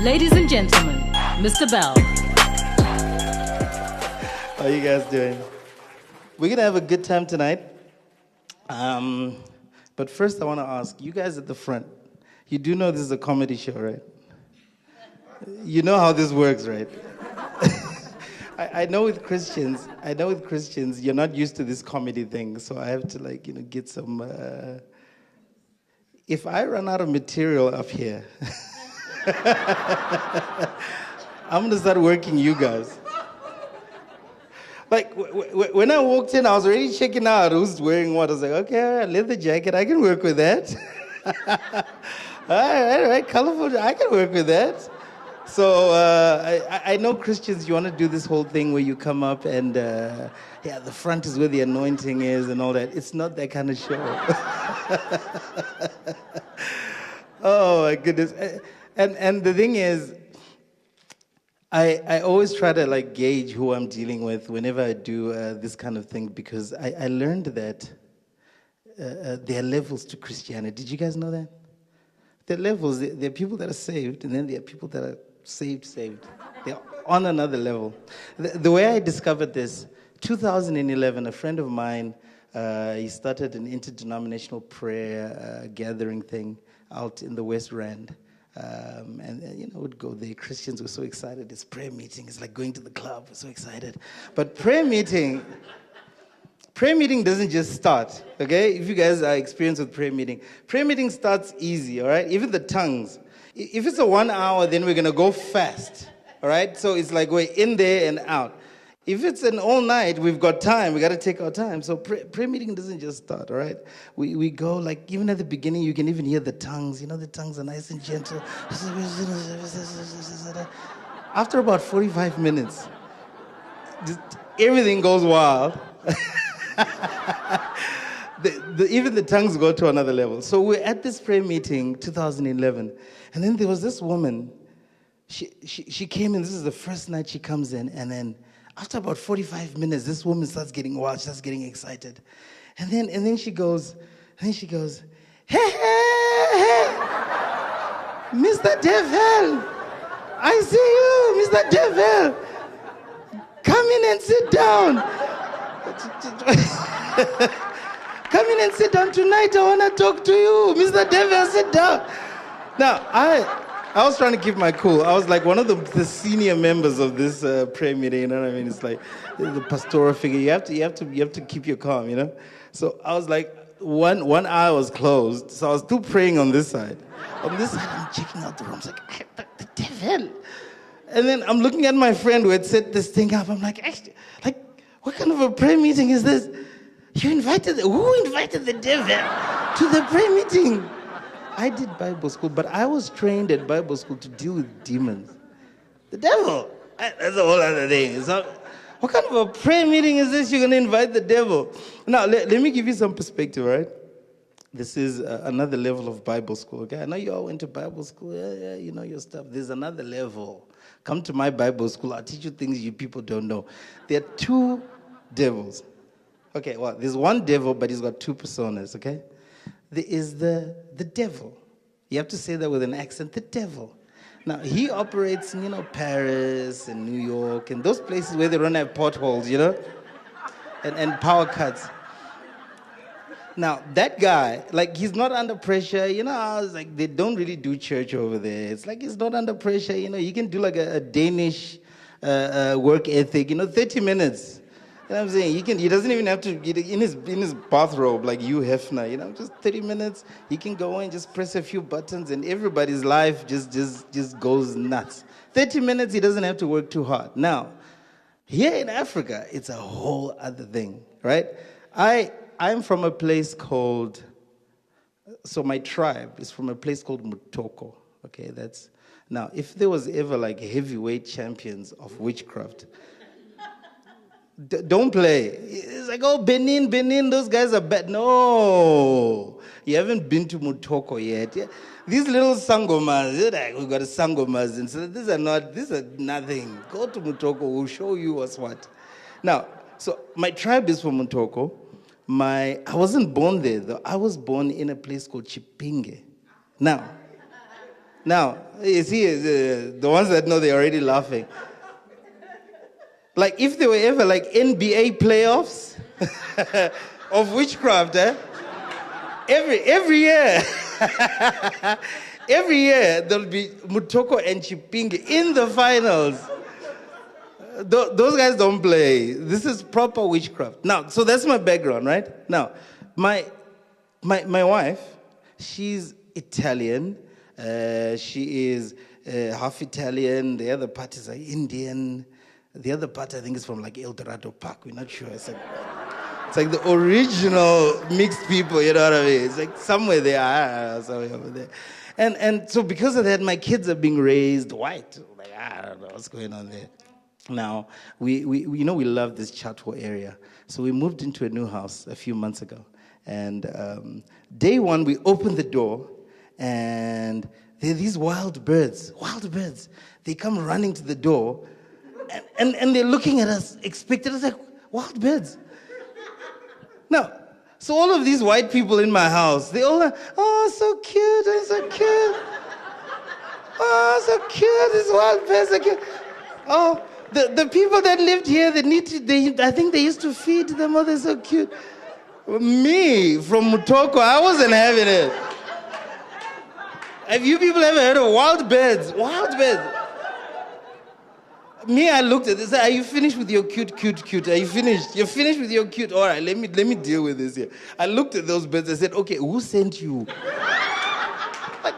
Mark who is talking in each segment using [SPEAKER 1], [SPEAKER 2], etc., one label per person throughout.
[SPEAKER 1] Ladies and gentlemen, Mr. Bell.
[SPEAKER 2] How are you guys doing? We're going to have a good time tonight. But first I want to ask, you guys at the front, you do know this is a comedy show, right? You know how this works, right? I know with Christians, you're not used to this comedy thing, so I have to get some... If I run out of material up here, I'm going to start working you guys. Like, when I walked in, I was already checking out who's wearing what. I was like, okay, leather jacket, I can work with that. all right, colorful, I can work with that. So I know Christians, you want to do this whole thing where you come up and, the front is where the anointing is and all that. It's not that kind of show. Oh, my goodness. And the thing is, I always try to gauge who I'm dealing with whenever I do this kind of thing, because I learned that there are levels to Christianity. Did you guys know that? There are levels. There are people that are saved, and then there are people that are saved. They're on another level. The way I discovered this, 2011, a friend of mine, he started an interdenominational prayer gathering thing out in the West Rand. And would go there. Christians were so excited. It's prayer meeting. It's like going to the club. We're so excited. But prayer meeting doesn't just start, okay? If you guys are experienced with prayer meeting starts easy, all right? Even the tongues. If it's a 1 hour, then we're going to go fast, all right? So it's like we're in there and out. If it's an all night, we've got time. We got to take our time. So prayer meeting doesn't just start, all right? We go, even at the beginning, you can even hear the tongues. The tongues are nice and gentle. After about 45 minutes, everything goes wild. Even the tongues go to another level. So we're at this prayer meeting, 2011, and then there was this woman. She came in. This is the first night she comes in, and then after about 45 minutes, this woman starts getting wild, starts getting excited. And then she goes, hey, Mr. Dhevhill, I see you, Mr. Dhevhill. Come in and sit down. Come in and sit down tonight. I want to talk to you. Mr. Dhevhill, sit down. Now, I was trying to keep my cool. I was like one of the senior members of this prayer meeting. You know what I mean? It's like the pastoral figure. You have to keep your calm. So I was like, one eye was closed, so I was still praying on this side. On this side, I'm checking out the room. I was like, the devil. And then I'm looking at my friend who had set this thing up. I'm like, what kind of a prayer meeting is this? Who invited the devil to the prayer meeting? I did Bible school, but I was trained at Bible school to deal with demons. The devil, that's a whole other thing. So, what kind of a prayer meeting is this? You're going to invite the devil. Now, let me give you some perspective, right? This is another level of Bible school, okay? I know you all went to Bible school. Yeah, you know your stuff. There's another level. Come to my Bible school. I'll teach you things you people don't know. There are two devils. Okay, well, there's one devil, but he's got two personas, okay? There is the devil. You have to say that with an accent, the devil. Now, he operates in, Paris and New York and those places where they don't have potholes, and power cuts. Now, that guy, he's not under pressure. I was like, they don't really do church over there. It's like he's not under pressure. You can do a Danish work ethic, 30 minutes. You know what I'm saying? He doesn't even have to get in his bathrobe like Hugh Hefner, just 30 minutes. He can go in, just press a few buttons, and everybody's life just goes nuts. 30 minutes, he doesn't have to work too hard. Now, here in Africa, it's a whole other thing, right? I'm from a place called, so my tribe is from a place called Mutoko, okay? Now, if there was ever heavyweight champions of witchcraft, don't play. It's like, oh, Benin, those guys are bad. No, you haven't been to Mutoko yet. Yeah. These little sangomas, we got sangomas, and so these are nothing. Go to Mutoko, we'll show you what's what. Now, so my tribe is from Mutoko. I wasn't born there, though. I was born in a place called Chipinge. Now, Now, you see, the ones that know, they're already laughing. Like, if there were ever, like, NBA playoffs of witchcraft, every year, every year, there'll be Mutoko and Chipinge in the finals. Those guys don't play. This is proper witchcraft. Now, so that's my background, right? Now, my wife, she's Italian. She is half Italian. The other part is Indian. The other part, I think, is from like El Dorado Park. We're not sure. It's like the original mixed people, you know what I mean? It's like somewhere they are, somewhere over there. And so because of that, my kids are being raised white. Like, I don't know what's going on there. Now, we love this Chatwa area. So we moved into a new house a few months ago. And day one, we opened the door, and there are these wild birds. They come running to the door, and they're looking at us, expecting us like, wild birds. Now, so all of these white people in my house, they all are, oh, so cute, oh, so cute. Oh, so cute, these wild birds are cute. Oh, the people that lived here, I think they used to feed them, oh, they're so cute. Me, from Mutoko, I wasn't having it. Have you people ever heard of wild birds? Wild birds. Me, I looked at this. Are you finished with your cute? Are you finished? You're finished with your cute? All right, let me deal with this here. I looked at those birds. I said, okay, who sent you? like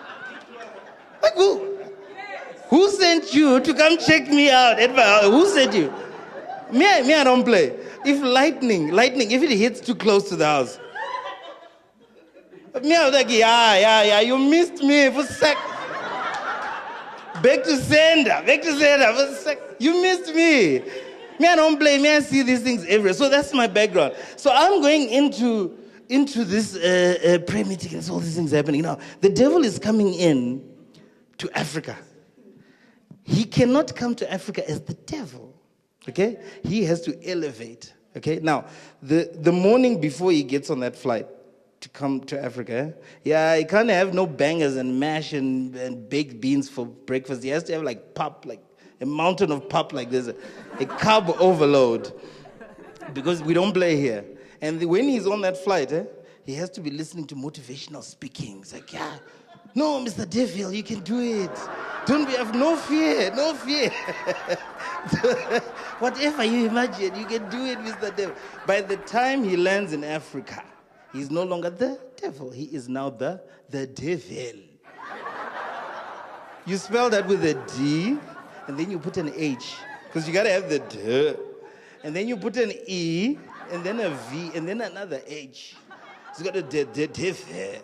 [SPEAKER 2] who sent you to come check me out at my house? Who sent you? Me, I don't play. If lightning, if it hits too close to the house. Me, I was like, yeah, you missed me for a sec. Back to sender for a sec. You missed me. Me, I don't play. Me, I see these things everywhere. So that's my background. So I'm going into this prayer meeting and all these things happening. Now, the devil is coming in to Africa. He cannot come to Africa as the devil. Okay? He has to elevate. Okay? Now, the morning before he gets on that flight to come to Africa, he can't have no bangers and mash and baked beans for breakfast. He has to have like pop, like a mountain of pop like this, a carb overload, because we don't play here. And when he's on that flight, he has to be listening to motivational speaking. It's like, no, Mr. Dhevhill, you can do it. Have no fear. Whatever you imagine, you can do it, Mr. Dhevhill. By the time he lands in Africa, he's no longer the devil. He is now the Dhevhill. You spell that with a D, and then you put an H, because you got to have the D. And then you put an E, and then a V, and then another H. So you got a Dhevhill.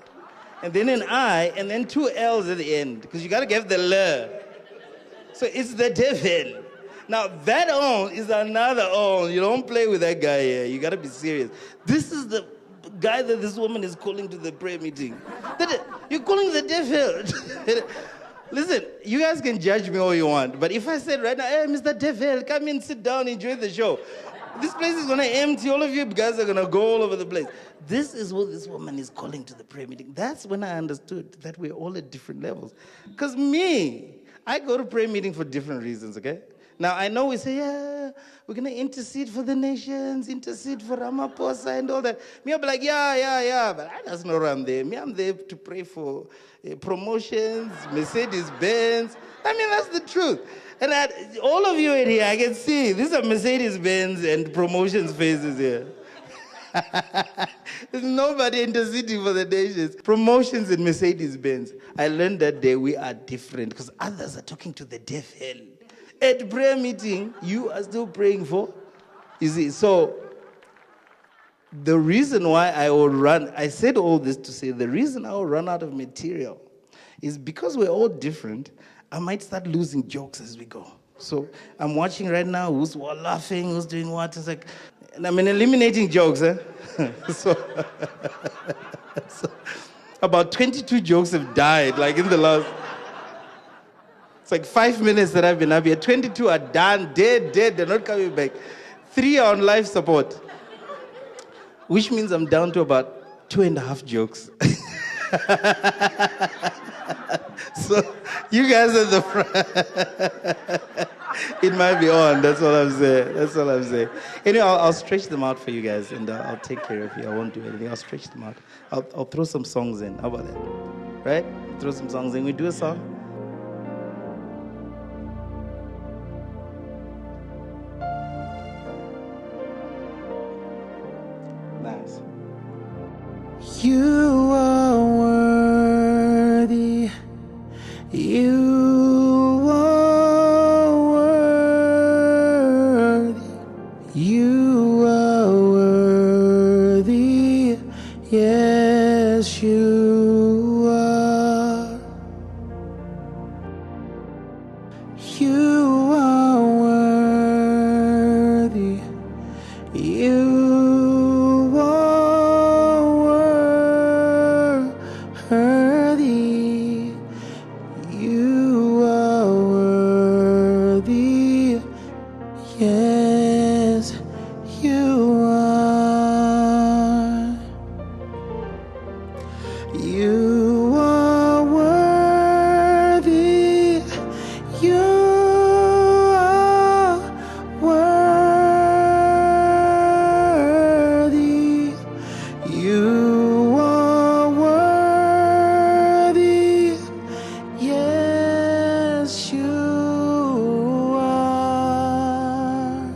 [SPEAKER 2] And then an I, and then two L's at the end, because you got to give the L. So it's the Dhevhill. Now, that on is another on. You don't play with that guy here. You got to be serious. This is the guy that this woman is calling to the prayer meeting. You're calling the Dhevhill. Listen, you guys can judge me all you want, but if I said right now, hey, Mr. Dhevhill, come in, sit down, enjoy the show, this place is going to empty. All of you guys are going to go all over the place. This is what this woman is calling to the prayer meeting. That's when I understood that we're all at different levels. Because I go to prayer meeting for different reasons, okay? Now, I know we say, we're going to intercede for the nations, intercede for Ramaphosa and all that. Me, I'll be like, but that's not why I'm there. Me, I'm there to pray for promotions, Mercedes-Benz. I mean, that's the truth. And all of you in here, I can see, these are Mercedes-Benz and promotions faces here. There's nobody interceding for the nations. Promotions and Mercedes-Benz. I learned that day we are different because others are talking to the Dhevhill. At prayer meeting, you are still praying for. You see, so the reason why I said all this to say the reason I will run out of material is because we're all different. I might start losing jokes as we go. So I'm watching right now who's laughing, who's doing what. It's like, and I'm eliminating jokes. So about 22 jokes have died, like in the last. It's like 5 minutes that I've been up here. 22 are done, dead. They're not coming back. 3 are on life support, which means I'm down to about 2.5 jokes. You guys at the front. It might be on. That's all I'm saying. That's all I'm saying. Anyway, I'll stretch them out for you guys, and I'll take care of you. I won't do anything. I'll stretch them out. I'll throw some songs in. How about that? Right? Throw some songs in. We do a song. Nice. You are worthy. You are worthy. You are worthy. Yes, you are. You are worthy. You are worthy. You are worthy. Yes, you are. You are worthy. You are worthy. You are worthy. Yes, you are.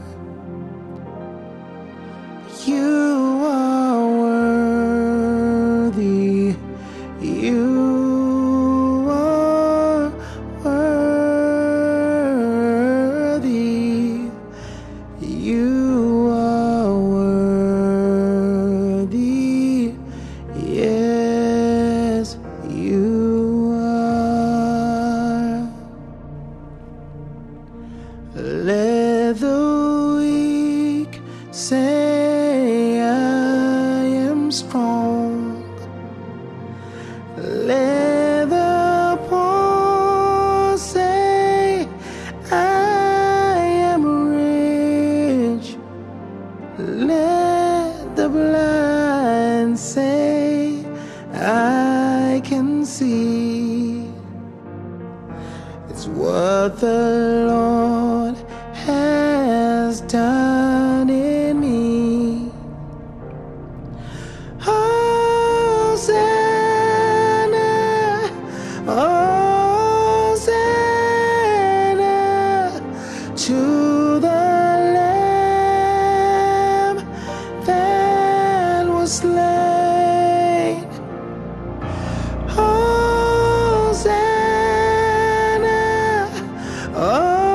[SPEAKER 2] You are worthy. You are worthy. You are worthy. Yes, you are. Let the weak say I am strong. Let the poor say I am rich. Let the blind say I can see. It's what the Lord has done in me. Hosanna, Hosanna to the Lamb that was slain. Hosanna, Hosanna.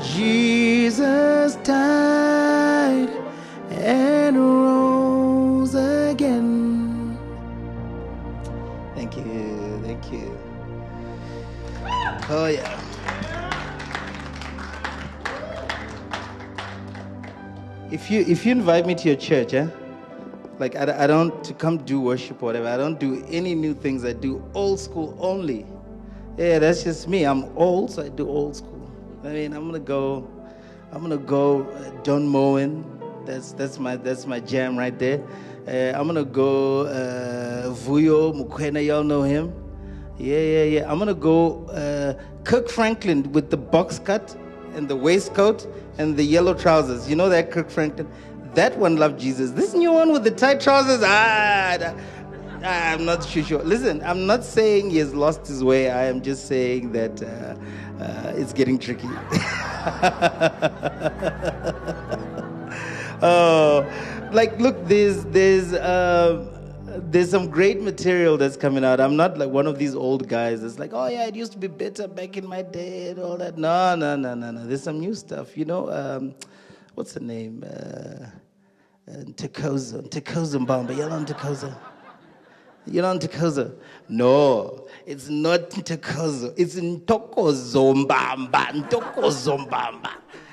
[SPEAKER 2] Jesus died and rose again. Thank you, thank you. Oh yeah. If you invite me to your church, like I don't to come do worship or whatever. I don't do any new things. I do old school only. Yeah, that's just me. I'm old, so I do old school. I mean, I'm gonna go Don Moen. That's my jam right there. I'm gonna go Vuyo Mukwena. Y'all know him. Yeah. I'm gonna go Kirk Franklin with the box cut and the waistcoat and the yellow trousers. You know that Kirk Franklin? That one loved Jesus. This new one with the tight trousers, I'm not sure. Listen, I'm not saying he has lost his way. I am just saying that it's getting tricky. Like, look, there's some great material that's coming out. I'm not like one of these old guys that's like, oh yeah, it used to be better back in my day and all that. No. There's some new stuff. You know, what's the name? Ntokozo Mbamba. You're on Ntokozo. You're on Ntokozo. No, it's not Ntokozo. It's Ntokozo Mbamba. Ntokozo Mbamba.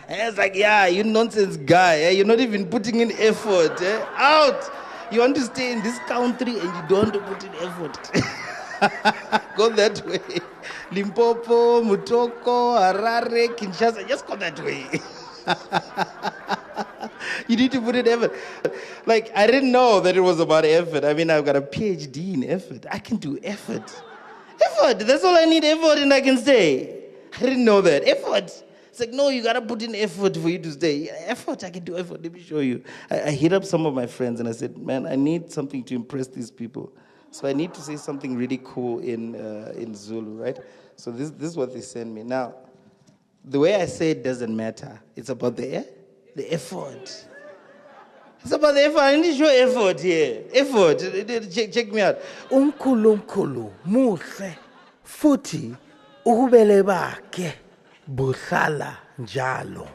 [SPEAKER 2] And it's like, yeah, you nonsense guy. You're not even putting in effort. Out. You want to stay in this country and you don't want to put in effort. Go that way. Limpopo, Mutoko, Harare, Kinshasa. Just go that way. You need to put in effort. Like, I didn't know that it was about effort. I mean, I've got a PhD in effort. I can do effort. Effort, that's all I need, effort, and I can stay. I didn't know that. Effort. It's like, no, you got to put in effort for you to stay. Effort, I can do effort. Let me show you. I hit up some of my friends and I said, man, I need something to impress these people. So I need to say something really cool in Zulu, right? So this is what they send me. Now, the way I say it doesn't matter. It's about the effort. It's about the effort. I need to show effort here. Effort. Check me out.
[SPEAKER 3] Unkulunkulu muhle futhi ubele bakhe buhlala njalo.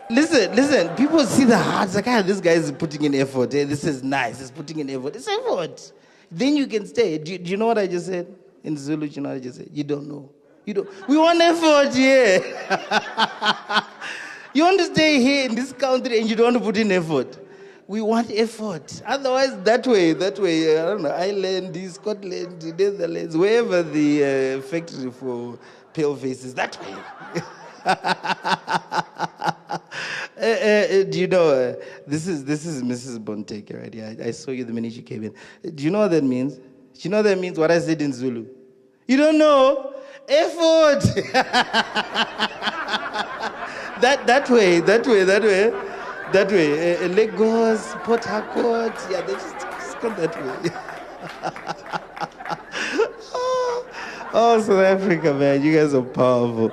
[SPEAKER 2] Listen. People see the heart. It's like, this guy is putting in effort. This is nice. He's putting in effort. It's effort. Then you can stay. Do you know what I just said? In Zulu, do you know what I just said? You don't know. You don't. We want effort here. You want to stay here in this country and you don't want to put in effort. We want effort. Otherwise, that way, I don't know, Ireland, Scotland, Netherlands, wherever the factory for pale faces, that way. Do you know, this is Mrs. Bonteke, right? Yeah, I saw you the minute you came in. Do you know what that means? Do you know what that means, what I said in Zulu? You don't know? Effort! that way. Lagos, Port Harcourt, yeah, they just come that way. Oh, South Africa, man, you guys are powerful.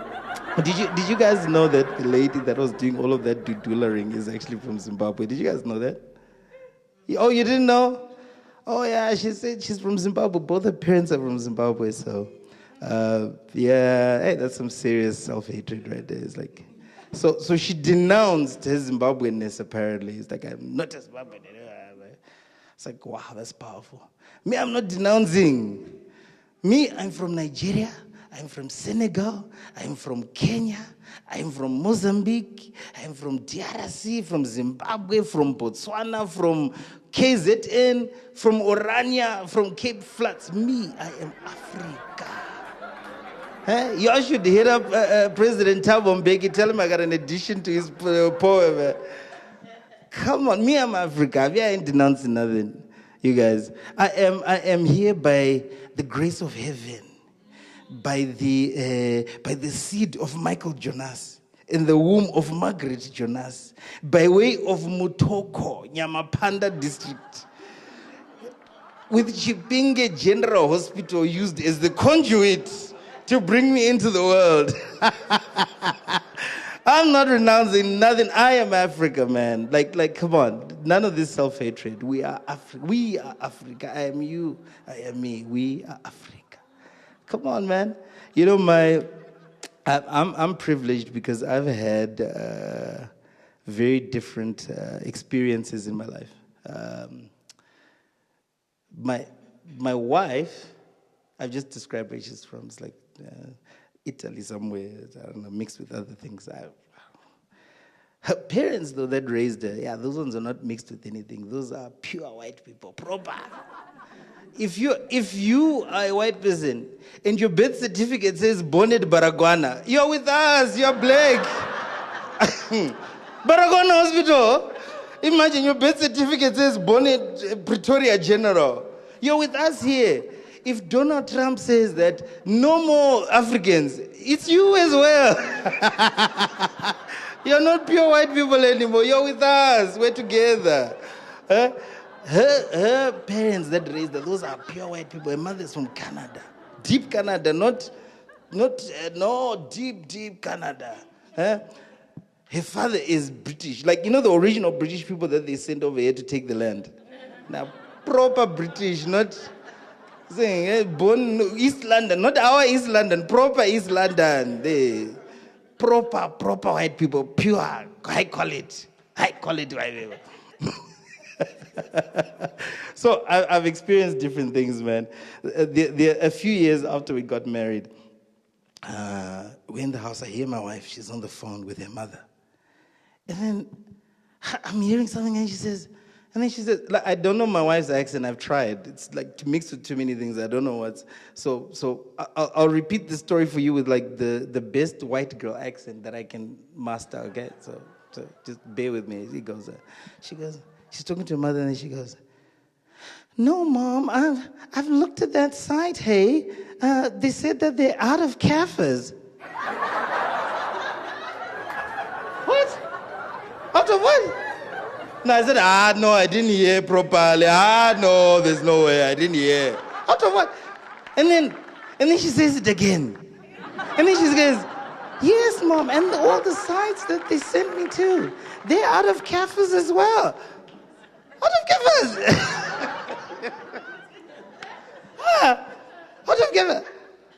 [SPEAKER 2] Did you guys know that the lady that was doing all of that doodlering is actually from Zimbabwe? Did you guys know that? Oh, you didn't know? Oh, yeah, she said she's from Zimbabwe. Both her parents are from Zimbabwe, so... yeah, hey, that's some serious self-hatred right there. It's like... So she denounced her Zimbabweanness, apparently. It's like, I'm not a Zimbabwean. It's like, wow, that's powerful. Me, I'm not denouncing. Me, I'm from Nigeria. I'm from Senegal. I'm from Kenya. I'm from Mozambique. I'm from DRC, from Zimbabwe, from Botswana, from KZN, from Orania, from Cape Flats. Me, I am Africa. Y'all should hit up President Thabo Mbeki, tell him I got an addition to his poem. Come on, me, I'm Africa. I ain't denouncing nothing, you guys. I am here by the grace of heaven, by the seed of Michael Jonas, in the womb of Margaret Jonas, by way of Mutoko, Nyamapanda district, with Chipinge General Hospital used as the conduit to bring me into the world. I'm not renouncing nothing. I am Africa, man. Like, come on. None of this self-hatred. We are Africa. We are Africa. I am you. I am me. We are Africa. Come on, man. You know, I'm privileged because I've had very different experiences in my life. My wife, I've just described where she's from. It's like Italy somewhere, I don't know, mixed with other things. Her parents, though, that raised her, yeah, those ones are not mixed with anything. Those are pure white people, proper. If you are a white person and your birth certificate says Bonnet Baragwana, you're with us, you're black. Baragwana Hospital. Imagine your birth certificate says Bonnet Pretoria General. You're with us here. If Donald Trump says that no more Africans, it's you as well. You're not pure white people anymore. You're with us. We're together. Her parents that raised her, those are pure white people. Her mother's from Canada. Deep Canada, no, deep Canada. Her father is British. Like, you know the original British people that they sent over here to take the land? Now, proper British, not... saying, born East London, not our East London, proper East London. They proper white people, pure, high quality white people. So I've experienced different things, man. A few years after we got married, we're in the house. I hear my wife. She's on the phone with her mother, and then I'm hearing something, and she says. And then she said, like, I don't know my wife's accent. I've tried. It's like to mix with too many things. I don't know what's... So I'll repeat the story for you with like the best white girl accent that I can master, okay? So So just bear with me. She goes, she's talking to her mother, and then she goes, "No, Mom, I've looked at that site, hey. They said that they're out of Kaffers." What? Out of what? No, I said, no, I didn't hear properly. No, there's no way, I didn't hear. Out of what? And then she says it again. And then she says, "Yes, Mom, and all the sites that they sent me to, they're out of Kaffers as well." Out of Kaffers? Out of Kaffers?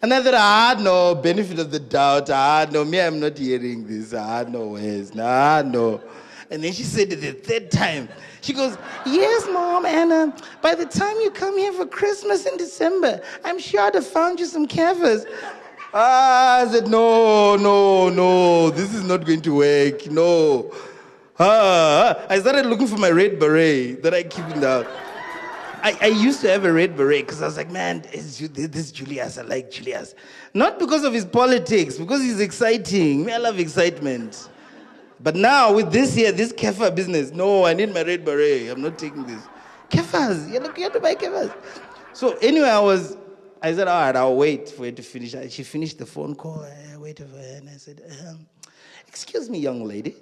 [SPEAKER 2] And I thought, no, benefit of the doubt. No, me, I'm not hearing this. No ways. No. And then she said it the third time. She goes, "Yes, Mom, and by the time you come here for Christmas in December, I'm sure I'd have found you some Kaffers." I said, no, this is not going to work. No. I started looking for my red beret that I keep in the house. I used to have a red beret because I was like, man, this Julius, I like Julius. Not because of his politics, because he's exciting. Me, I love excitement. But now with this here, this Keffa business, no, I need my red beret. I'm not taking this. Keffas, you have to buy Keffas. So anyway, I said, all right, I'll wait for her to finish. She finished the phone call. I waited for her, and I said, "Excuse me, young lady.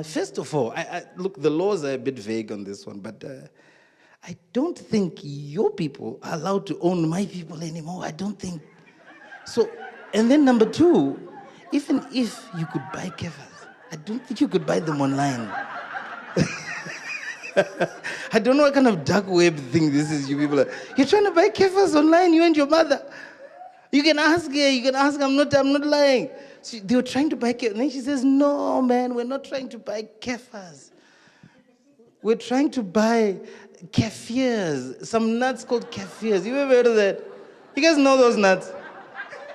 [SPEAKER 2] First of all, look, the laws are a bit vague on this one, but I don't think your people are allowed to own my people anymore. I don't think so. And then number two, even if you could buy Keffas, I don't think you could buy them online." I don't know what kind of dark web thing this is, you people. You're trying to buy Keffas online, you and your mother. You can ask her, I'm not lying. They were trying to buy Keffas. And then she says, "No, man, we're not trying to buy Keffas. We're trying to buy kefirs, some nuts called kefirs." You ever heard of that? You guys know those nuts?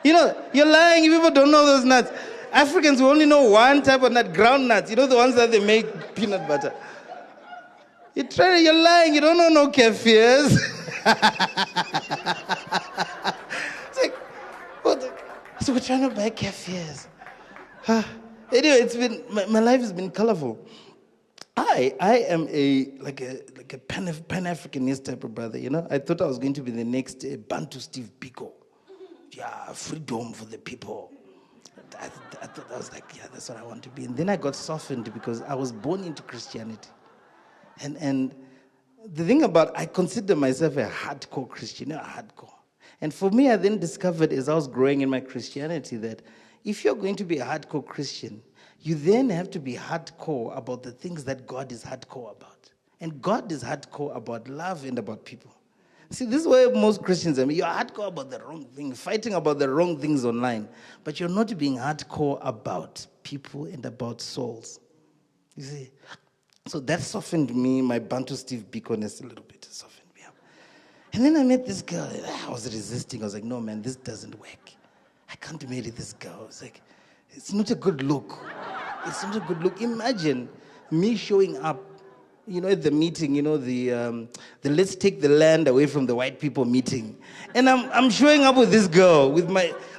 [SPEAKER 2] You know, you're lying, you people don't know those nuts. Africans, we only know one type of nut, ground nuts. You know the ones that they make peanut butter. You're lying, you don't know no kefirs. It's like, so we're trying to buy kefirs. Anyway, it's been, my life has been colorful. I am a Pan-Africanist type of brother, you know. I thought I was going to be the next Bantu Steve Biko. Yeah, freedom for the people. I thought I was like, yeah, that's what I want to be. And then I got softened because I was born into Christianity. And the thing about, I consider myself a hardcore Christian, hardcore. And for me, I then discovered as I was growing in my Christianity that if you're going to be a hardcore Christian, you then have to be hardcore about the things that God is hardcore about. And God is hardcore about love and about people. See, this is where most Christians are. You're hardcore about the wrong thing, fighting about the wrong things online, but you're not being hardcore about people and about souls. You see? So that softened me, my Bantu Steve Biko-ness a little bit, softened me up. And then I met this girl. I was resisting. I was like, no, man, this doesn't work. I can't marry this girl. It's like, it's not a good look. It's not a good look. Imagine me showing up, you know, at the meeting, you know, the let's take the land away from the white people meeting. And I'm showing up with this girl,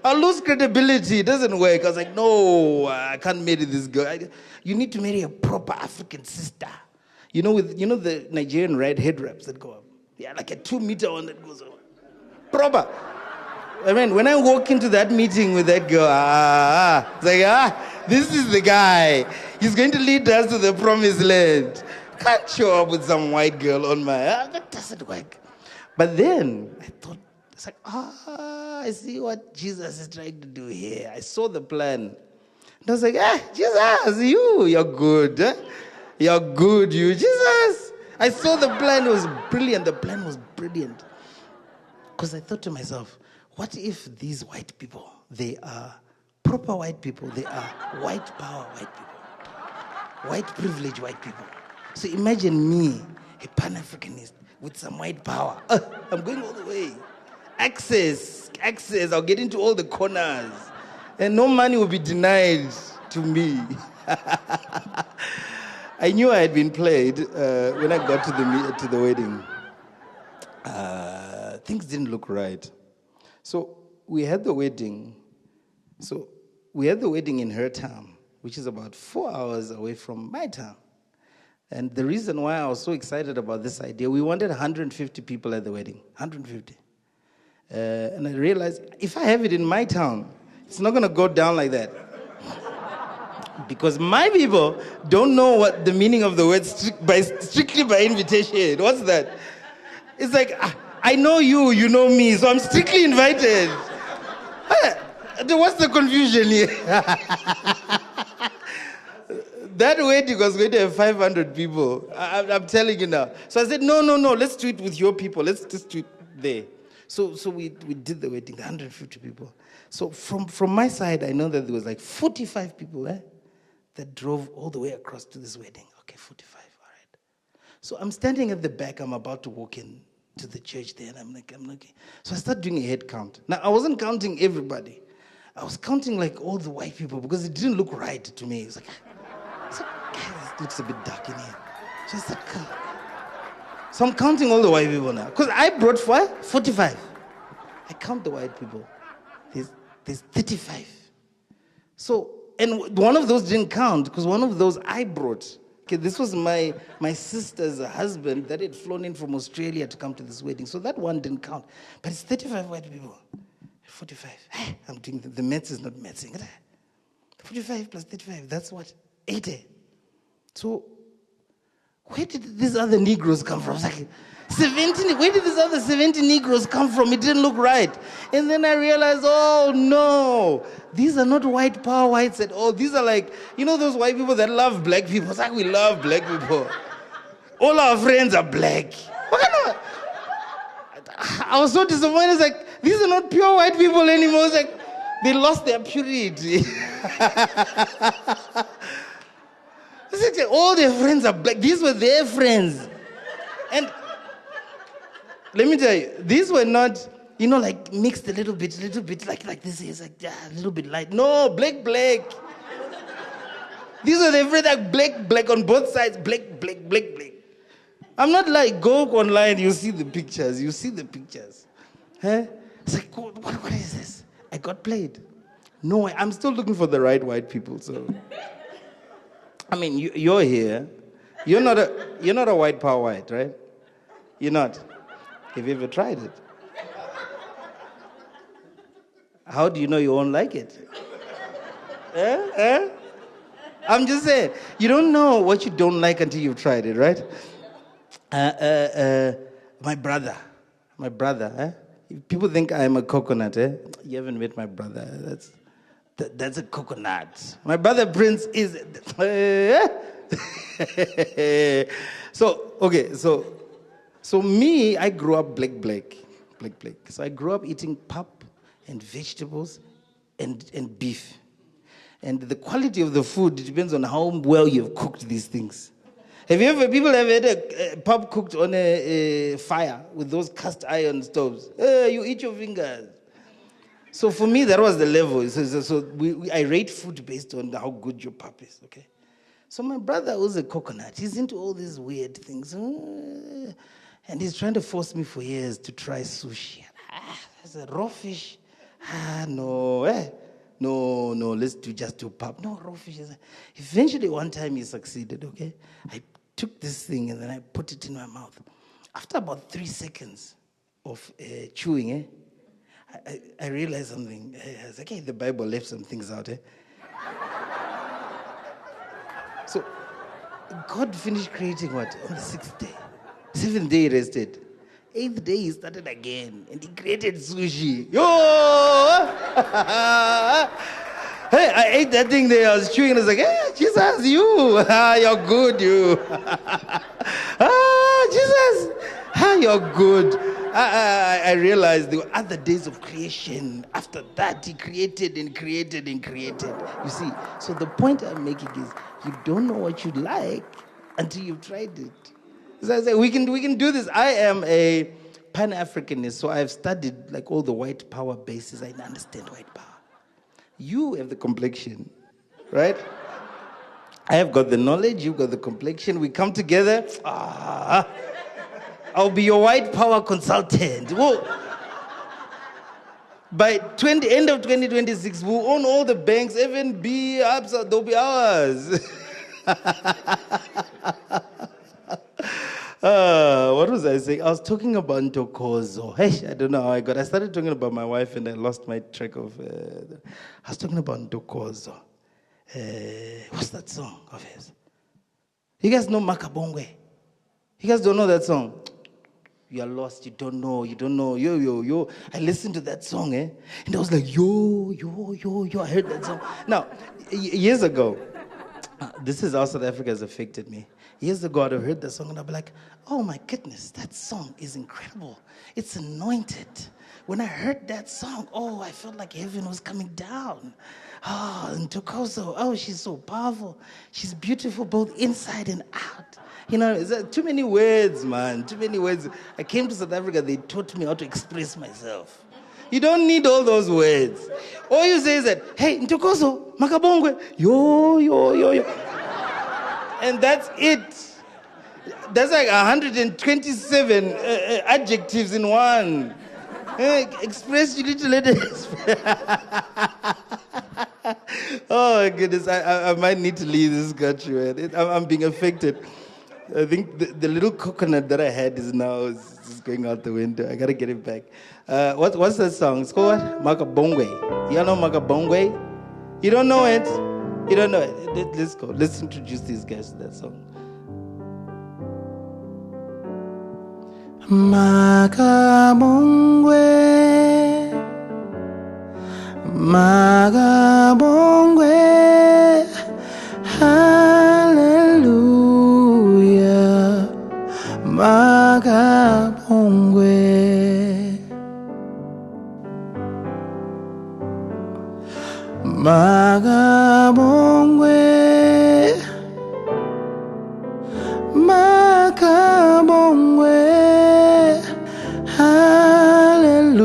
[SPEAKER 2] I'll lose credibility. It doesn't work. I was like, no, I can't marry this girl. You need to marry a proper African sister. You know, the Nigerian head wraps that go up. Yeah, like a 2-meter one that goes over. Proper. I mean, when I walk into that meeting with that girl, it's like, this is the guy. He's going to lead us to the promised land. Can't show up with some white girl on my, that doesn't work. But then I thought, it's like, I see what Jesus is trying to do here. I saw the plan. And I was like, Jesus, you're good. You're good, you, Jesus. I saw the plan, it was brilliant. The plan was brilliant. Because I thought to myself, what if these white people, they are proper white people, they are white power white people, white privilege white people. So imagine me, a Pan-Africanist with some white power. I'm going all the way. Access, I'll get into all the corners. And no money will be denied to me. I knew I had been played when I got to the wedding. Things didn't look right. So we had the wedding in her town. which is about 4 hours away from my town. And the reason why I was so excited about this idea, we wanted 150 people at the wedding, 150. And I realized if I have it in my town, it's not going to go down like that. Because my people don't know what the meaning of the word strictly by invitation. What's that? It's like, I know you, you know me, so I'm strictly invited. What's the confusion here? That wedding was going to have 500 people. I'm telling you now. So I said, no, let's do it with your people. Let's just do it there. So we did the wedding, 150 people. So from my side, I know that there was like 45 people that drove all the way across to this wedding. Okay, 45, all right. So I'm standing at the back. I'm about to walk in to the church there, and I'm looking. So I start doing a head count. Now, I wasn't counting everybody. I was counting like all the white people because it didn't look right to me. It's like, it looks a bit dark in here. So I said, so I'm counting all the white people now. Because I brought 45. I count the white people. There's 35. So, and one of those didn't count because one of those I brought. Okay, this was my sister's husband that had flown in from Australia to come to this wedding. So that one didn't count. But it's 35 white people. 45. I'm doing the maths is not matching. 45 plus 35, that's what? 80. So, where did these other Negroes come from? Like 17, where did these other 70 Negroes come from? It didn't look right. And then I realized, oh no, these are not white power whites at all. These are like, those white people that love black people. It's like we love black people. All our friends are black. What kind of... I was so disappointed. It's like, these are not pure white people anymore. It's like, they lost their purity. It's like all their friends are black. These were their friends. And let me tell you, these were not, like mixed a little bit, like this is like a little bit light. No, black. These are their friends, like black on both sides, black. I'm not like, go online, you see the pictures. Huh? It's like, what is this? I got played. No, I'm still looking for the right white people, so. I mean, you're here. You're not a white power white, right? You're not. Have you ever tried it? How do you know you won't like it? I'm just saying, you don't know what you don't like until you've tried it, right? My brother, people think I'm a coconut, You haven't met my brother. That's a coconut. My brother Prince is... So me, I grew up black. So I grew up eating pap and vegetables and beef. And the quality of the food depends on how well you've cooked these things. People have had a pap cooked on a fire with those cast iron stoves? You eat your fingers. So for me, that was the level. I rate food based on how good your pap is, okay? So my brother was a coconut. He's into all these weird things. And he's trying to force me for years to try sushi. There's a raw fish. No, let's just do pap. No, raw fish. Eventually, one time he succeeded, okay? I took this thing and then I put it in my mouth. After about 3 seconds of chewing, I realized something. I was like, the Bible left some things out. So, God finished creating what? On the 6th day. 7th day he rested. 8th day he started again. And he created sushi. Yo! Hey, I ate that thing there. I was chewing and I was like, hey, Jesus, you. You're good, you. Jesus. You're good. I realized there were other days of creation. After that, he created and created and created. You see, so the point I'm making is you don't know what you like until you've tried it. So I say, we can do this. I am a Pan-Africanist, so I've studied like all the white power bases. I understand white power. You have the complexion, right? I have got the knowledge, you've got the complexion. We come together. I'll be your white power consultant. Whoa. By end of 2026, we'll own all the banks, FNB, Absa, they'll be ours. What was I saying? I was talking about Ntokozo. Hey, I don't know how I got. I started talking about my wife and I lost my track of. I was talking about Ntokozo. What's that song of his? You guys know Makabongwe? You guys don't know that song? You are lost. You don't know. Yo. I listened to that song, and I was like, yo. I heard that song. Now, years ago, this is how South Africa has affected me. Years ago, I'd have heard that song and I'd be like, oh my goodness, that song is incredible. It's anointed. When I heard that song, I felt like heaven was coming down. And Ntokozo, she's so powerful. She's beautiful both inside and out. Too many words, man. Too many words. I came to South Africa, they taught me how to express myself. You don't need all those words. All you say is that, hey, Ntokozo, Makabongwe, yo. And that's it. That's like 127 adjectives in one. Express, you need to let it express. Oh, my goodness. I might need to leave this country, man. I'm being affected. I think the little coconut that I had is now just going out the window. I got to get it back. What's that song? It's called what? Makabongwe. You know Makabongwe? You don't know it? You don't know it? Let's go. Let's introduce these guys to that song.
[SPEAKER 3] Makabongwe, hallelujah, Makabongwe. Makabongwe, hallelujah,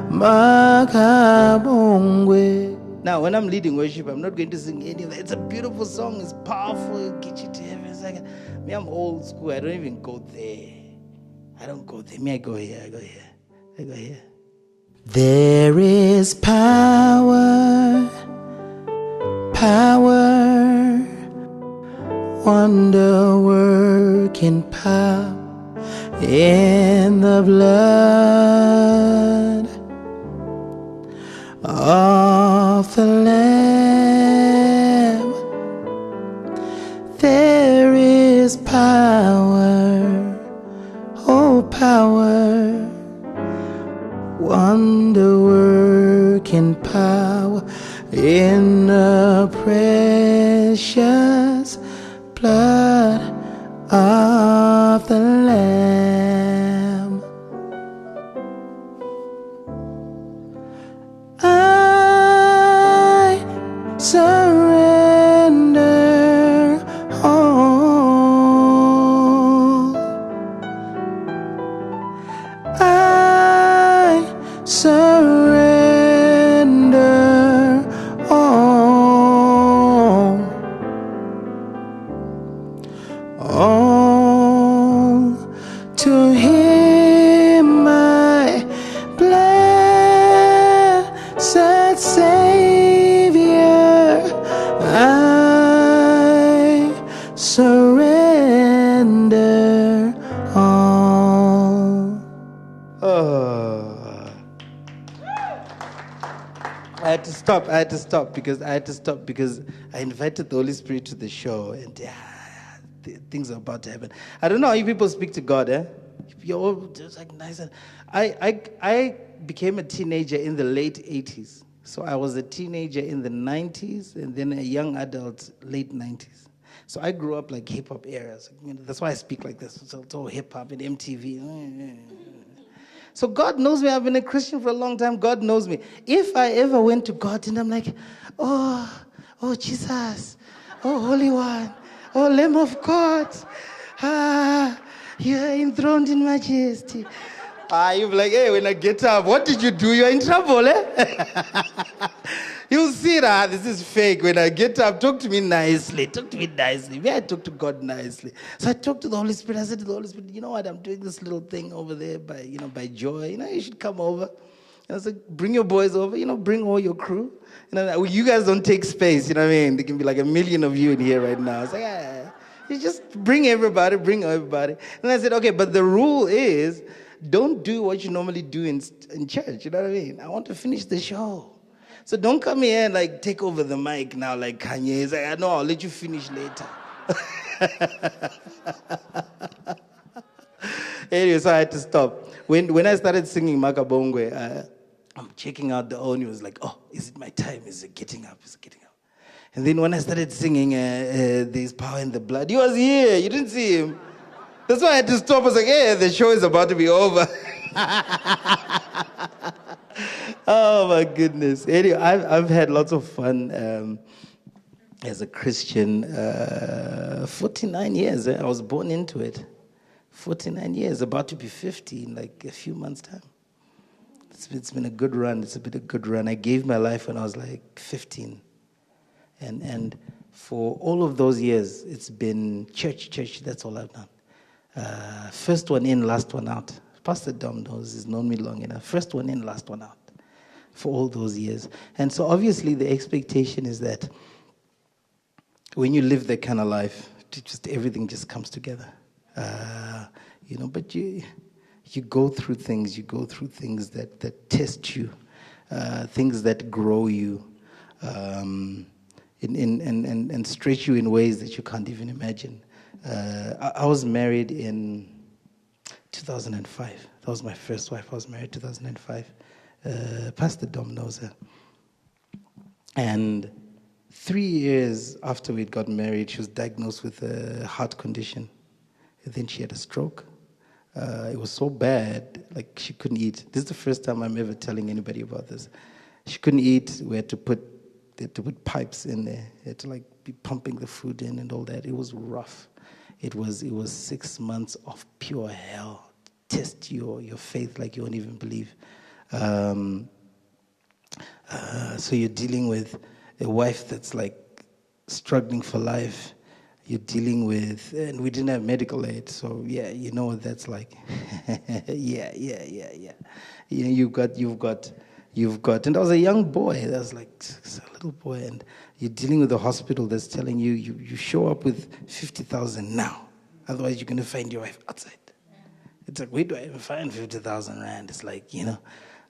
[SPEAKER 3] Makabongwe.
[SPEAKER 2] Now, when I'm leading worship, I'm not going to sing any of that. It's a beautiful song. It's powerful. It'll get you to heaven. It's like, I'm old school. I don't even go there. I don't go there. I go here. I go here.
[SPEAKER 3] There is power, wonder-working power in the blood of the Lamb. There is power, power, wonder-working power in the precious blood of the Lamb. I surrender all. I surrender all to Him, my blessed Savior. I surrender all.
[SPEAKER 2] I had to stop because I invited the Holy Spirit to the show, and things are about to happen. I don't know how you people speak to God, eh? You're all just like nice. I became a teenager in the late 80s. So I was a teenager in the 90s and then a young adult late 90s. So I grew up like hip-hop eras. That's why I speak like this. It's all hip-hop and MTV. So God knows me. I've been a Christian for a long time. God knows me. If I ever went to God and I'm like, oh Jesus, oh Holy One, oh Lamb of God, you are enthroned in majesty. You'll be like, hey, when I get up, what did you do? You're in trouble, eh? You'll see that this is fake. When I get up, talk to me nicely. Talk to me nicely. May I talk to God nicely? So I talked to the Holy Spirit. I said to the Holy Spirit, you know what? I'm doing this little thing over there by Joy. You should come over. And I was like, bring your boys over. Bring all your crew. You guys don't take space. You know what I mean? There can be like 1 million of you in here right now. I was like, you just bring everybody. And I said, okay, but the rule is, don't do what you normally do in church. You know what I mean? I want to finish the show. So don't come here and take over the mic now like Kanye. He's like, no, I'll let you finish later. Anyway, so I had to stop. When I started singing Makabongwe, I'm checking out the audio. It was like, oh, is it my time? Is it getting up? And then when I started singing, There's Power in the Blood, he was here. You didn't see him. That's why I had to stop. I was like, hey, the show is about to be over. Oh, my goodness. Anyway, I've had lots of fun as a Christian. 49 years. I was born into it. 49 years, about to be 50 in a few months' time. It's been a good run. It's been a good run. I gave my life when I was 15. And for all of those years, it's been church. That's all I've done. First one in, last one out. Pastor Dom knows, he's known me long enough. First one in, last one out. For all those years. And so obviously the expectation is that when you live that kind of life, everything just comes together. But you go through things. You go through things that test you, things that grow you, and stretch you in ways that you can't even imagine. I was married in 2005. That was my first wife. I was married in 2005. Pastor Dom knows her. And 3 years after we'd got married, she was diagnosed with a heart condition. And then she had a stroke. It was so bad, she couldn't eat. This is the first time I'm ever telling anybody about this. She couldn't eat. They had to put pipes in there. They had to be pumping the food in and all that. It was rough. It was 6 months of pure hell. Test your faith like you won't even believe. So you're dealing with a wife that's struggling for life. You're dealing with, and we didn't have medical aid, so yeah, you know what that's like. yeah. You've got, and I was a young boy. I was a little boy, and you're dealing with a hospital that's telling you show up with 50,000 now, otherwise you're going to find your wife outside. It's where do I even find 50,000 rand? It's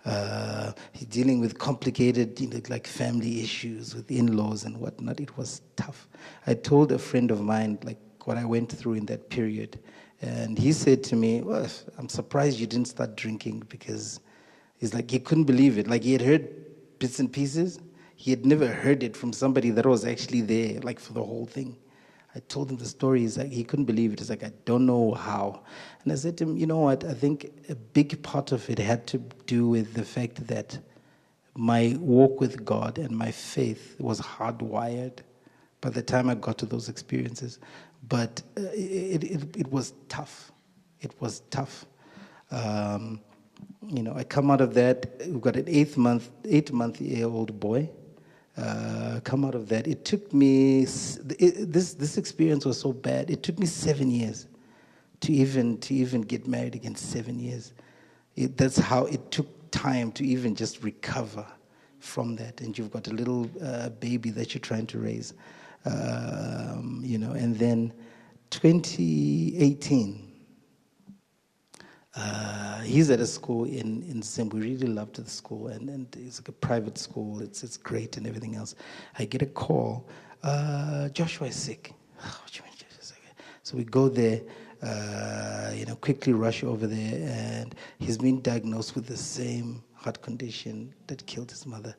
[SPEAKER 2] you're dealing with complicated, family issues with in-laws and whatnot. It was tough. I told a friend of mine, what I went through in that period. And he said to me, well, I'm surprised you didn't start drinking, because he's he couldn't believe it. He had heard bits and pieces. He had never heard it from somebody that was actually there, for the whole thing. I told him the story. He couldn't believe it. He's I don't know how. And I said to him, you know what? I think a big part of it had to do with the fact that my walk with God and my faith was hardwired by the time I got to those experiences. But it was tough. It was tough. I come out of that. We've got an 8-month-old boy. Come out of that. It took me, this experience was so bad, it took me 7 years to even get married again. 7 years. That's how it took time to even just recover from that. And you've got a little baby that you're trying to raise. And then 2018, he's at a school in Zim. We really loved the school, and it's a private school. It's great and everything else. I get a call. Joshua is sick. Oh, so we go there. Quickly rush over there, and he's been diagnosed with the same heart condition that killed his mother.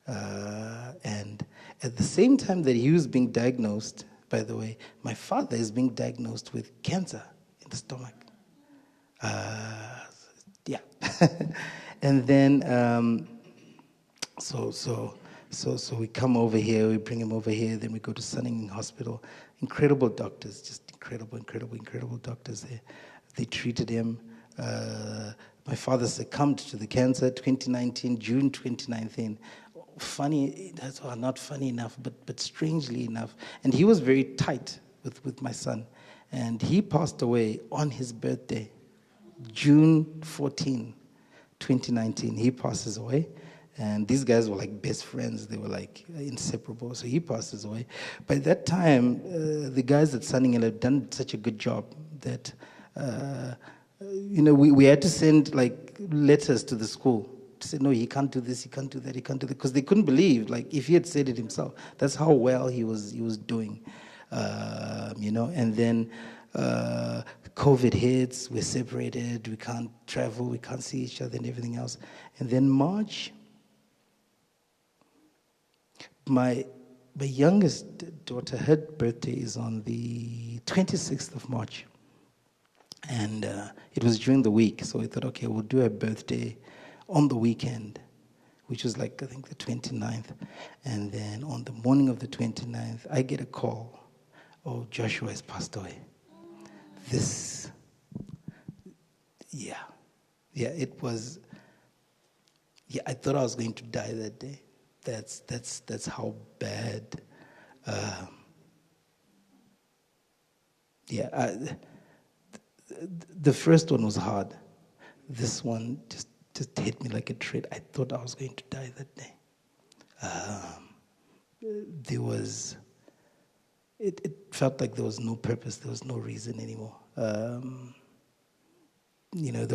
[SPEAKER 2] And at the same time that he was being diagnosed, by the way, my father is being diagnosed with cancer in the stomach. And then so we come over here, we bring him over here, then we go to Sunning Hospital. Incredible doctors, just incredible doctors there. They treated him. My father succumbed to the cancer June 2019. funny, not funny enough, but strangely enough. And he was very tight with my son. And he passed away on his birthday, June 14, 2019. He passes away. And these guys were like best friends. They were like inseparable. So he passes away. By that time, the guys at Sunninghill had done such a good job that, we had to send like letters to the school to say, no, he can't do this, he can't do that, he can't do that. Because they couldn't believe, like, if he had said it himself, that's how well he was doing. And then COVID hits, we're separated, we can't travel, we can't see each other and everything else. And then March, my youngest daughter, her birthday is on the 26th of March. And it was during the week, so we thought, okay, we'll do her birthday on the weekend, which was like, I think, the 29th. And then on the morning of the 29th, I get a call, oh, Joshua has passed away. It was, I thought I was going to die that day. That's how bad. The first one was hard. This one just hit me like a tread. I thought I was going to die that day. It felt like there was no purpose. There was no reason anymore. That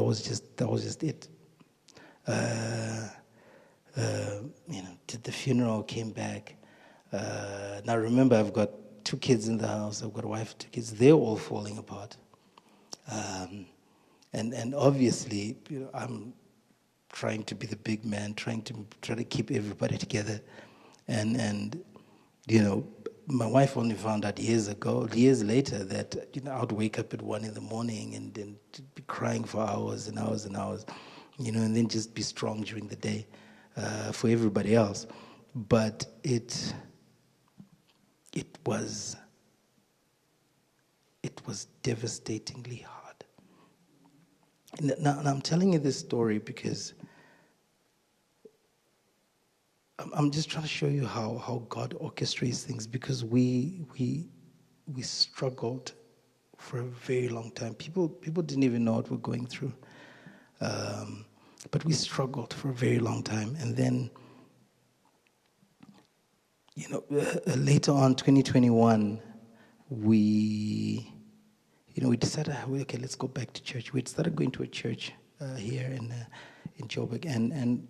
[SPEAKER 2] was just it. Did the funeral, came back. Now remember, I've got 2 kids in the house. I've got a wife, 2 kids. They're all falling apart. And obviously, I'm trying to be the big man, try to keep everybody together. And my wife only found out years later, that I would wake up at 1 a.m. and then be crying for hours and hours and hours, and then just be strong during the day for everybody else. But it was devastatingly hard. Now I'm telling you this story because I'm just trying to show you how God orchestrates things, because we struggled for a very long time. People didn't even know what we're going through. But we struggled for a very long time. And then, later on, 2021, we decided, okay, let's go back to church. We started going to a church here in Joburg, and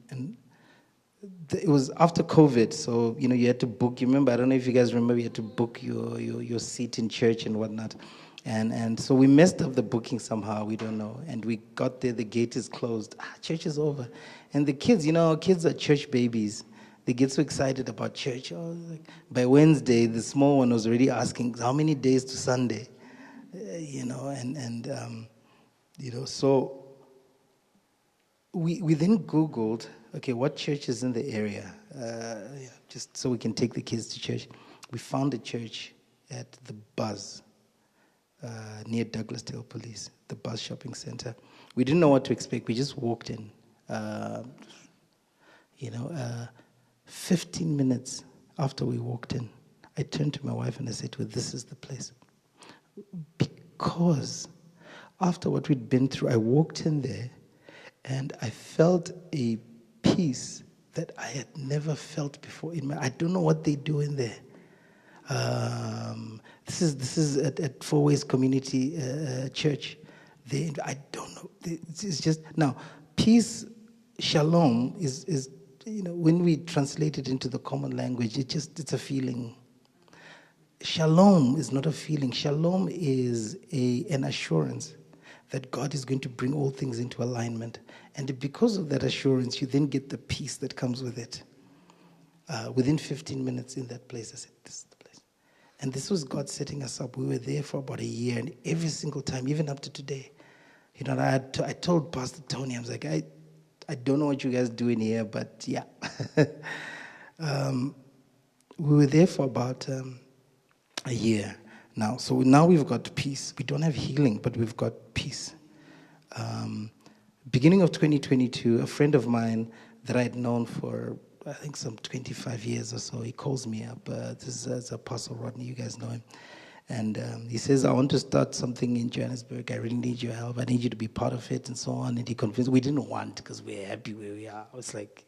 [SPEAKER 2] it was after COVID, so you had to book. You remember? I don't know if you guys remember. You had to book your seat in church and whatnot, and so we messed up the booking somehow. We don't know, and we got there. The gate is closed. Church is over, and the kids, kids are church babies. They get so excited about church. By Wednesday, the small one was already asking, how many days to Sunday? So we then Googled, okay, what church is in the area, just so we can take the kids to church. We found a church at the Buzz, near Douglasdale Police, the Buzz Shopping Center. We didn't know what to expect. We just walked in. 15 minutes after we walked in, I turned to my wife and I said to her, this is the place. Because after what we'd been through, I walked in there and I felt a peace that I had never felt before. I don't know what they do in there. This is at Four Ways Community Church. I don't know. It's just now peace, shalom is when we translate it into the common language, it's a feeling. Shalom is not a feeling. Shalom is an assurance that God is going to bring all things into alignment. And because of that assurance, you then get the peace that comes with it. Within 15 minutes in that place, I said, this is the place. And this was God setting us up. We were there for about a year, and every single time, even up to today, I told Pastor Tony, I was like, I don't know what you guys do in here, but yeah. We were there for about a year now. So now we've got peace. We don't have healing, but we've got peace. Beginning of 2022, a friend of mine that I had known for I think some 25 years or so. He calls me up. This is Apostle Rodney. You guys know him. And he says, I want to start something in Johannesburg. I really need your help. I need you to be part of it and so on. And he convinced, we didn't want because we're happy where we are. It's like,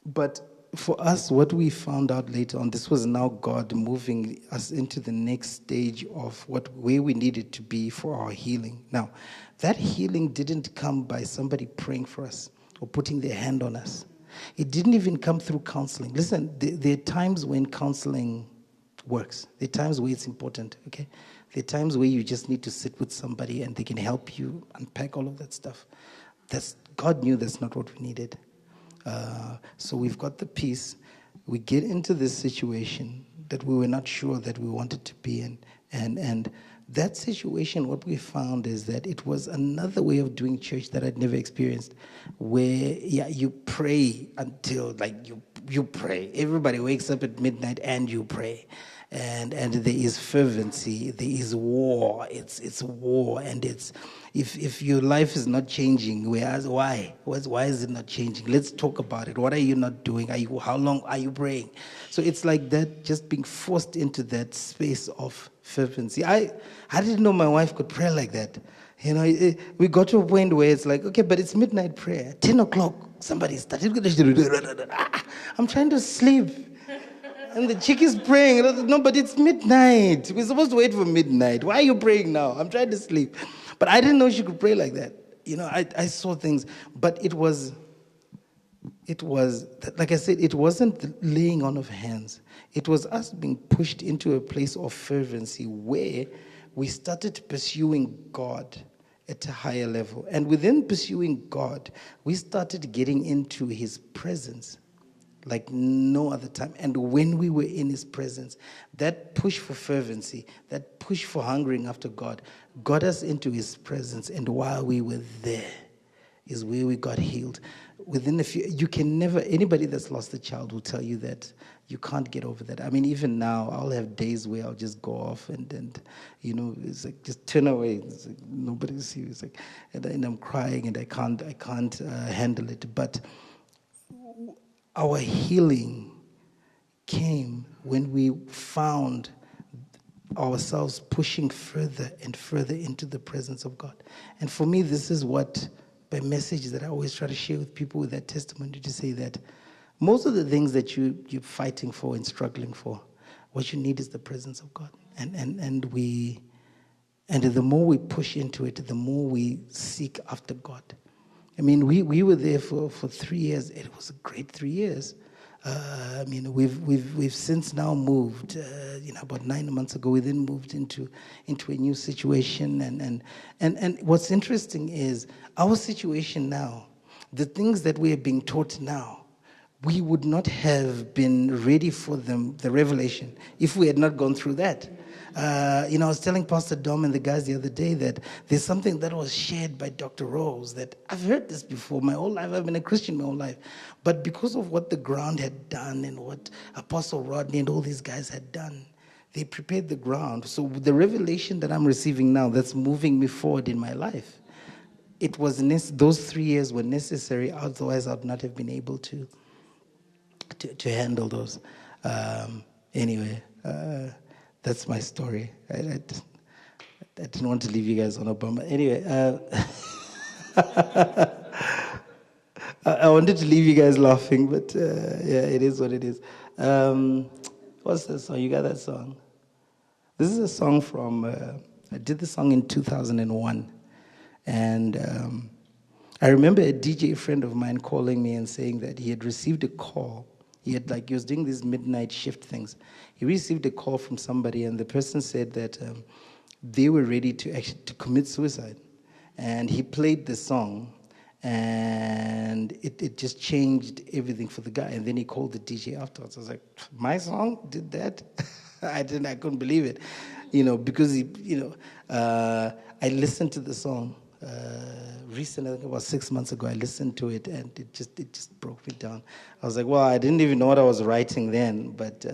[SPEAKER 2] But for us, what we found out later on, this was now God moving us into the next stage of where we needed to be for our healing. Now, that healing didn't come by somebody praying for us or putting their hand on us. It didn't even come through counseling. Listen, there are times when counseling works. There are times where it's important, okay? There are times where you just need to sit with somebody and they can help you unpack all of that stuff. God knew that's not what we needed. So we've got the peace. We get into this situation that we were not sure that we wanted to be in. And that situation, what we found is that it was another way of doing church that I'd never experienced, where, you pray until, you pray. Everybody wakes up at midnight and you pray. And there is fervency, there is war. It's war, and it's if your life is not changing, we ask why? Why is it not changing? Let's talk about it. What are you not doing? How long are you praying? So it's like that, just being forced into that space of fervency. I didn't know my wife could pray like that. We got to a point where it's like, okay, but it's midnight prayer, 10 o'clock. Somebody started. I'm trying to sleep. And the chick is praying. No, but it's midnight. We're supposed to wait for midnight. Why are you praying now? I'm trying to sleep. But I didn't know she could pray like that. I saw things. But it was, like I said, it wasn't the laying on of hands. It was us being pushed into a place of fervency where we started pursuing God at a higher level. And within pursuing God, we started getting into his presence like no other time. And when we were in his presence, that push for fervency, that push for hungering after God, got us into his presence. And while we were there is where we got healed. Within a few, you can never, anybody that's lost a child will tell you that you can't get over that. I mean, even now, I'll have days where I'll just go off and it's like, just turn away. It's like, nobody sees. It's like, and I'm crying and I can't handle it. But our healing came when we found ourselves pushing further and further into the presence of God. And for me, this is what, by message that I always try to share with people with that testimony, to say that most of the things that you're fighting for and struggling for, what you need is the presence of God. And the more we push into it, the more we seek after God. I mean, we were there for 3 years. It was a great 3 years. We've since now moved. About 9 months ago, we then moved into a new situation. And what's interesting is our situation now. The things that we are being taught now, we would not have been ready for them, the revelation, if we had not gone through that. I was telling Pastor Dom and the guys the other day that there's something that was shared by Dr. Rose that I've heard this before my whole life. I've been a Christian my whole life. But because of what the ground had done and what Apostle Rodney and all these guys had done, they prepared the ground. So the revelation that I'm receiving now that's moving me forward in my life, it was those 3 years were necessary. Otherwise, I would not have been able to handle those. Anyway. That's my story. I didn't want to leave you guys on a bummer. Anyway, I wanted to leave you guys laughing, but it is what it is. What's that song? You got that song? This is a song from, I did the song in 2001. And I remember a DJ friend of mine calling me and saying that he had received a call. He was doing these midnight shift things. He received a call from somebody, and the person said that they were ready to commit suicide. And he played the song, and it just changed everything for the guy. And then he called the DJ afterwards. I was like, my song did that? I couldn't believe it, because I listened to the song. Recently, I think about 6 months ago, I listened to it, and it just broke me down. I was like, well, I didn't even know what I was writing then, but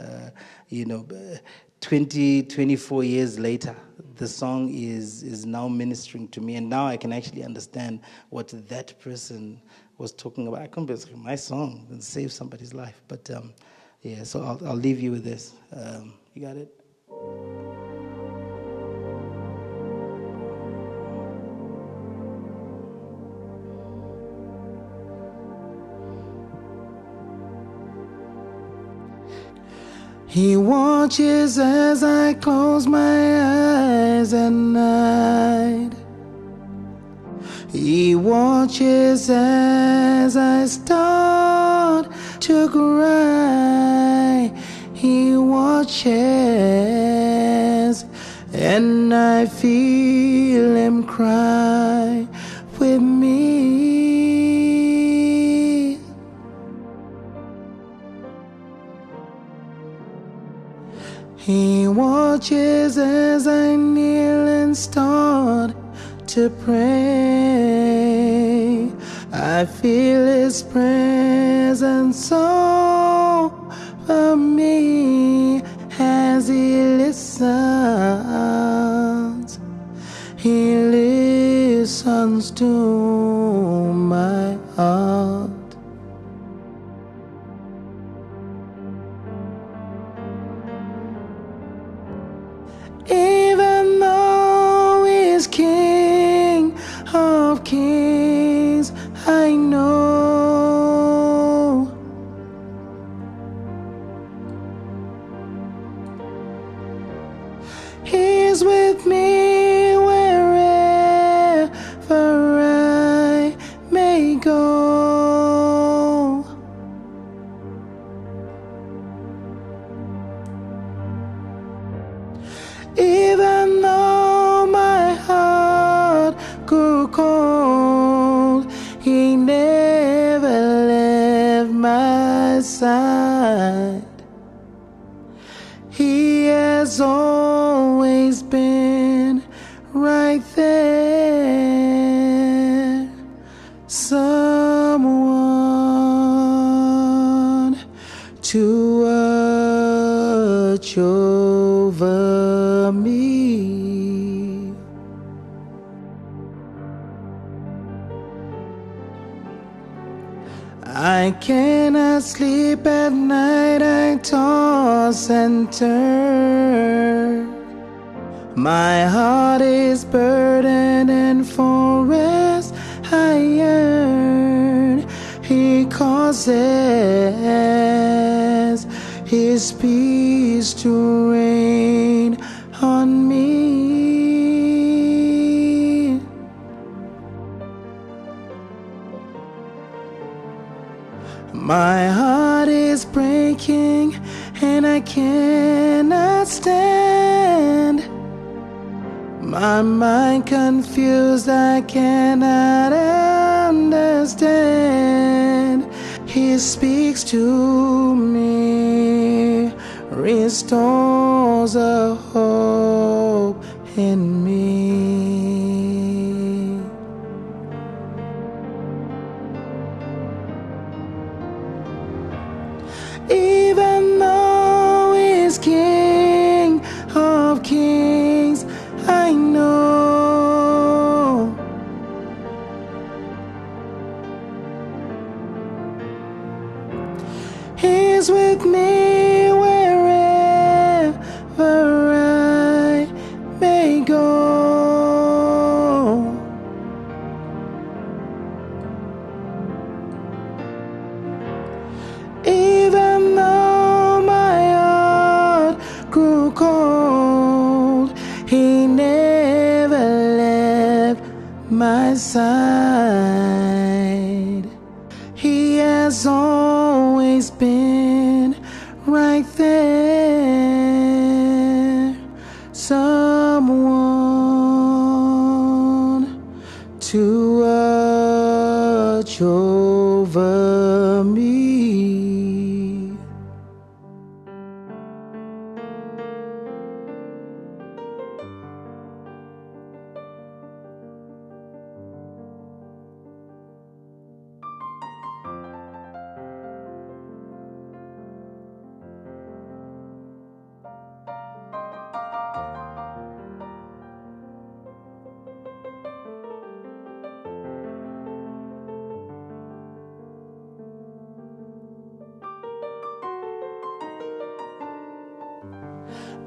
[SPEAKER 2] 24 years later, the song is now ministering to me, and now I can actually understand what that person was talking about. I couldn't believe it's my song and save somebody's life. But yeah, so I'll leave you with this. You got it?
[SPEAKER 3] He watches as I close my eyes at night. He watches as I start to cry. He watches and I feel him cry with me. He watches as I kneel and start to pray. I feel his presence over me as he listens. He listens to my heart. Even though he's King of Kings, I know he's with me wherever I may go. Even though my heart grew cold, he never left my side. He has always been right there. Someone to watch over me. I cannot sleep at night, I toss and turn. My heart is burdened and for rest I yearn. He causes his peace to reign on me. My heart is breaking and I cannot stand. My mind confused, I cannot understand. He speaks to me, restores a hope in me. Even though he's King of Kings, I know he's with me wherever I may go. Even though my heart grew cold, he never left my side. He has always been right there. Someone to watch over me.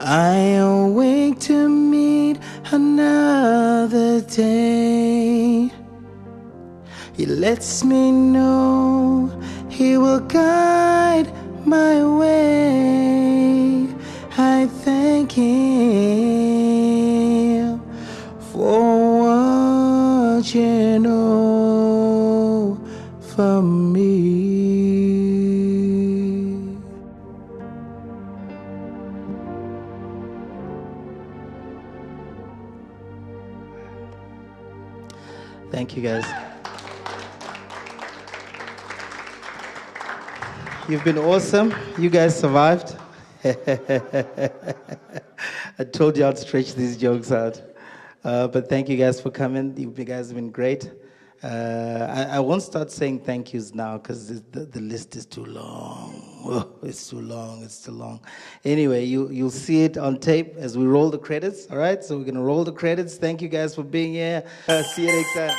[SPEAKER 3] I awake to meet another day. He lets me know He will guide my way. I thank Him for watching over me.
[SPEAKER 2] Thank you, guys. You've been awesome. You guys survived. I told you I'd stretch these jokes out. But thank you guys for coming. You guys have been great. I won't start saying thank yous now because the list is too long. Oh, it's too long. It's too long. Anyway, you'll see it on tape as we roll the credits. All right? So we're going to roll the credits. Thank you guys for being here. See you next time.